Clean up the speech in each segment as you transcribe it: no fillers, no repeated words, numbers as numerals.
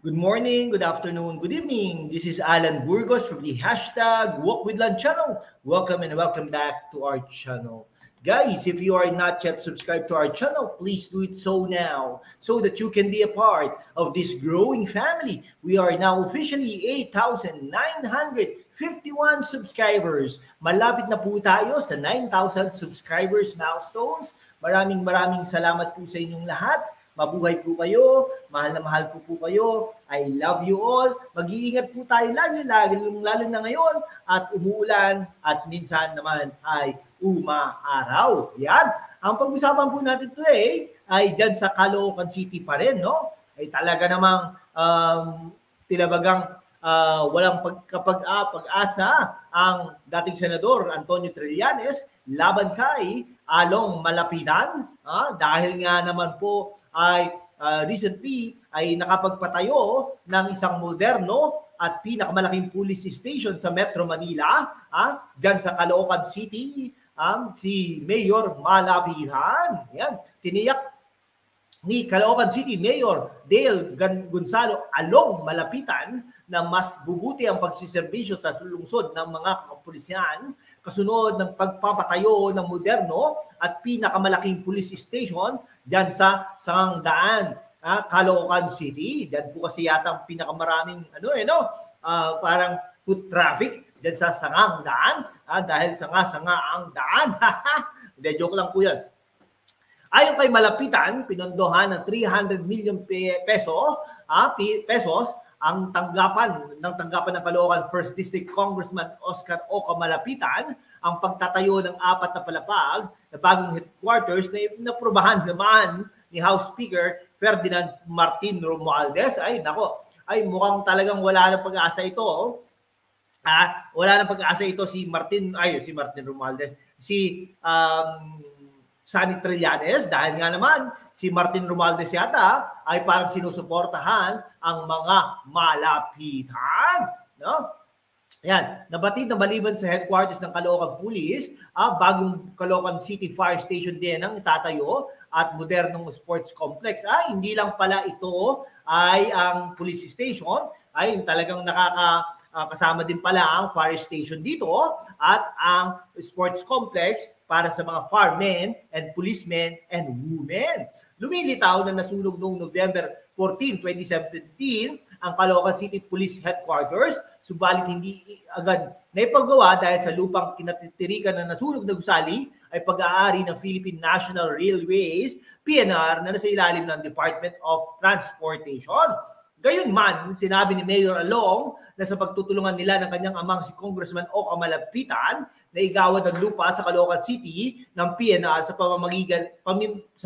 Good morning, good afternoon, good evening. This is Alan Burgos from the hashtag Walk with Lan channel. Welcome and welcome back to our channel. Guys, if you are not yet subscribed to our channel, please do it so now so that you can be a part of this growing family. We are now officially 8,951 subscribers. Malapit na po tayo sa 9,000 subscribers milestones. Maraming salamat po sa inyong lahat. Mabuhay po kayo, mahal na mahal ko po kayo, I love you all. Mag-iingat po tayo lalo na ngayon at umuulan at minsan naman ay umaaraw. Yan. Ang pag-usapan po natin today ay dyan sa Caloocan City pa rin, no? Ay talaga namang tinabagang walang pag-asa ang dating senador Antonio Trillanes laban kay Along Malapitan dahil nga naman po ay recently ay nakapagpatayo ng isang moderno at pinakamalaking police station sa Metro Manila dyan sa Caloocan City, si Mayor Malapitan. Yan, tiniyak ni Caloocan City Mayor Dale Gonzalo Along Malapitan na mas bubuti ang pagsiservisyo sa lungsod ng mga kapulisyan kasunod ng pagpapatayo ng moderno at pinakamalaking police station dyan sa Sangandaan, Caloocan City. Dyan po kasi yata ang pinakamaraming parang foot traffic dyan sa Sangandaan dahil sanga ang daan. Hindi, joke lang po yan. Ayon kay Malapitan, pinondohan ng 300 million pesos ang tanggapan ng Caloocan 1st District Congressman Oscar Oca Malapitan ang pagtatayo ng 4 na palapag na bagong headquarters na inaprobahan naman ni House Speaker Ferdinand Martin Romualdez. Ay mukhang talagang wala nang pag-asa ito. Wala nang pag-asa ito si Martin Romualdez. Si Sonny Trillanes dahil nga naman si Martin Romualdez yata ay parang sinusuportahan ang mga malapitan. No? Yan, nabatid na maliban sa headquarters ng Caloocan Police, bagong Caloocan City Fire Station din ang itatayo at modernong sports complex. Hindi lang pala ito ay ang police station, ay talagang kasama din pala ang fire station dito at ang sports complex para sa mga firemen and policemen and women. Lumilitaw na nasunog noong November 14, 2017 ang Caloocan City Police Headquarters, subalit hindi agad naipagawa dahil sa lupang kinatitirikan na nasunog na gusali ay pag-aari ng Philippine National Railways, PNR, na nasa ilalim ng Department of Transportation. Gayunman, sinabi ni Mayor Along na sa pagtutulungan nila ng kanyang amang si Congressman Oca Malapitan na igawad ang lupa sa Caloocan City ng PNR sa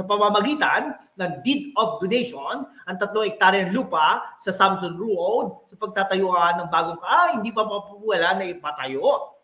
pamamagitan ng deed of donation ang 3 hektaryang lupa sa Samson Road sa pagtatayuan ng bagong hindi pa wala na ipatayo.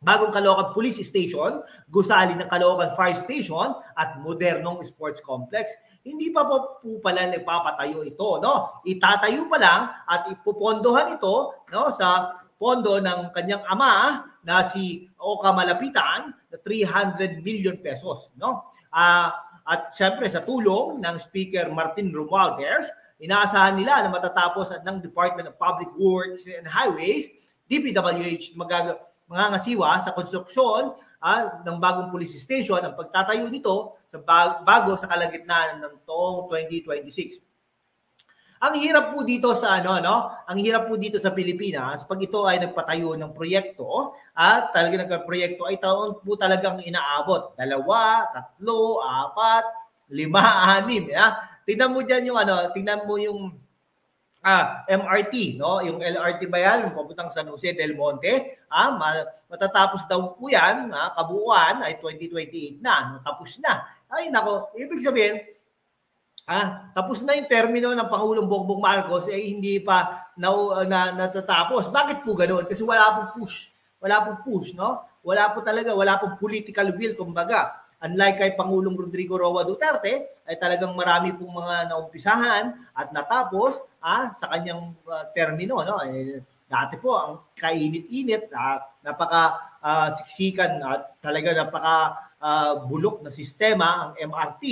Bagong Caloocan Police Station, gusali ng Caloocan Fire Station at modernong sports complex. Hindi pa po pala nagpapatayo ito, no? Itatayo pa lang at ipopondohan ito, no, sa pondo ng kanyang ama na si Oca Malapitan na 300 million pesos, no? At syempre sa tulong ng Speaker Martin Romualdez, inaasahan nila na matatapos ng Department of Public Works and Highways, DPWH, mangangasiwa sa konstruksyon ng bagong police station ang pagtatayo nito sa bago sa kalagitnaan ng taong 2026. Ang hirap po dito sa ang hirap po dito sa Pilipinas pag ito ay nagpatayo ng proyekto at talaga nagka-proyekto ay taon po talagang inaabot 2, 3, 4, 5, 6. Tingnan mo diyan yung tingnan mo yung MRT, no? Yung LRT ba yan? Yung papuntang San Jose del Monte. Matatapos daw po yan, kabuuan ay 2028 na. Tapos na. Ay nako, ibig sabihin, tapos na yung termino ng Pangulong Bongbong Marcos hindi pa natatapos. Bakit po ganoon? Kasi wala pong push. Wala pong push, no? Wala pong political will, kumbaga. Unlike kay Pangulong Rodrigo Roa Duterte, ay talagang marami pong mga naumpisahan at natapos sa kanyang termino, no? Dati po ang kainit-init, napaka-siksikan at talaga napaka bulok na sistema ang MRT,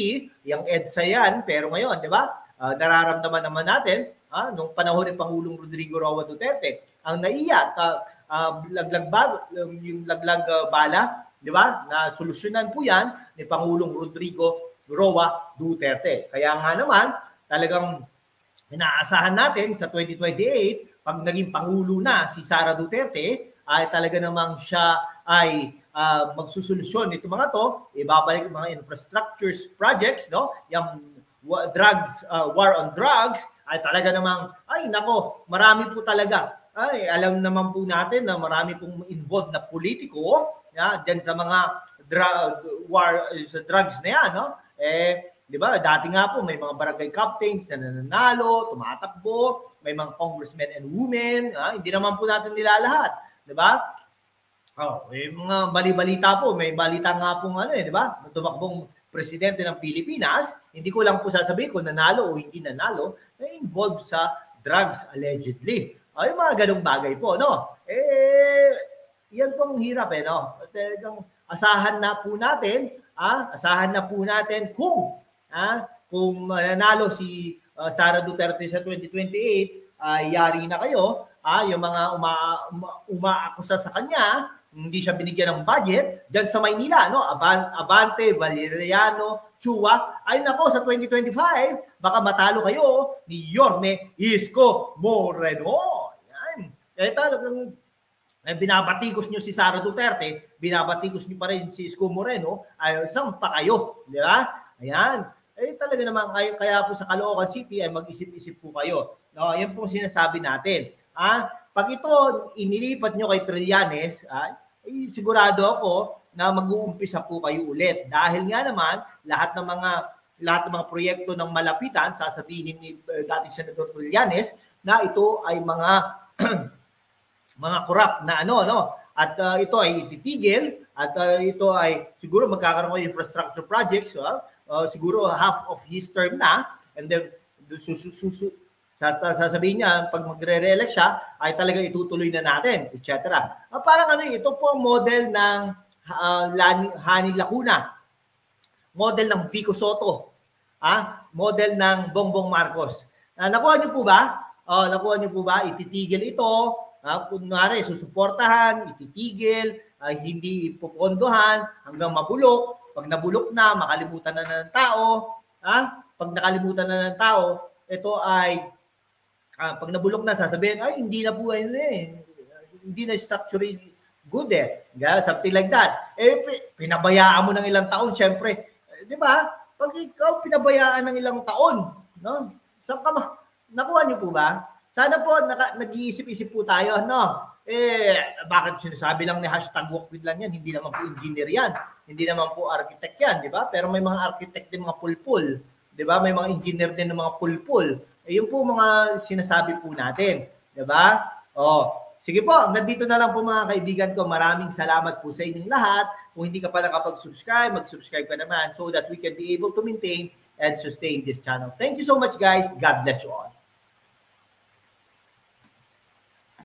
yung EDSA yan, pero ngayon, di ba? nararamdaman naman natin nung panahon ni Pangulong Rodrigo Roa Duterte. Ang naiyak, yung laglag bala, di ba? Na solusyonan po yan ni Pangulong Rodrigo Roa Duterte. Kaya nga naman, talagang inaasahan natin sa 2028, pag naging Pangulo na si Sara Duterte, ay talaga namang siya ay magsusolusyon nito mga to, ibabalik mga infrastructures projects, no? Yung drugs, war on drugs, ay talaga namang, ay nako, marami po talaga. Ay, alam naman po natin na marami pong involved na politiko dyan sa mga drugs na yan, no? Di ba, dati nga po may mga barangay captains na nananalo, tumatakbo, may mga congressmen and women, hindi naman po natin nila lahat, di ba? May mga bali-balita po, may balita nga po di ba? Tumakbong presidente ng Pilipinas, hindi ko lang po sasabihin kung nanalo o hindi nanalo, na involved sa drugs allegedly. Yung mga ganung bagay po, no? Yan pong hirap, no? Talagang asahan na po natin kung mananalo si Sara Duterte sa 2028, yari na kayo, yung mga umaakusa sa kanya, hindi siya binigyan ng budget, dyan sa Maynila, no? Abante, Valeriano, Chua, ay nako, sa 2025, baka matalo kayo ni Yorme Isko Moreno. Yan. Talagang binabatikos nyo si Sara Duterte, binabatikos nyo pa rin si Isko Moreno, ay saan pa kayo? Di ba? Ayan. Talaga naman, kaya po sa Caloocan City ay mag-isip-isip po kayo. No, yan po sinasabi natin. Pag ito inilipat nyo kay Trillanes, sigurado ako na mag-uumpisa po kayo ulit. Dahil nga naman, lahat ng mga proyekto ng malapitan, sasabihin ni dating Senador Trillanes na ito ay mga mga corrupt na no? At ito ay ititigil at ito ay siguro magkakaroon ng infrastructure projects, siguro half of his term na, and then sasabihin niya, pag magre-re-elect siya, ay talaga itutuloy na natin, etc. Parang ito po ang model ng Hani Lacuna, model ng Vico Soto, model ng Bongbong Marcos. Nakuha niyo po ba? Nakuha niyo po ba? Ititigil ito, kunwari, susuportahan, ititigil, hindi ipopondohan hanggang mabulok. Pag nabulok na, makalimutan na ng tao. Pag nakalimutan na ng tao, ito ay pag nabulok na, sasabihin, ay, hindi na po hindi na structurally good something like that. Pinabayaan mo ng ilang taon, syempre. Di ba? Pag ikaw pinabayaan ng ilang taon, no? Saan ka nakuha niyo po ba? Sana po nag-iisip-isip po tayo, no? Bakit sinasabi lang ni #walkwith lang yan? Hindi naman po engineer yan. Hindi naman po architect yan, di ba? Pero may mga architect din mga pulpul. Di ba? May mga engineer din ng mga pulpul. Yun po mga sinasabi po natin. Di ba? Sige po, nandito na lang po mga kaibigan ko. Maraming salamat po sa inyong lahat. Kung hindi ka pa nakapag-subscribe, mag-subscribe ka naman so that we can be able to maintain and sustain this channel. Thank you so much, guys. God bless you all.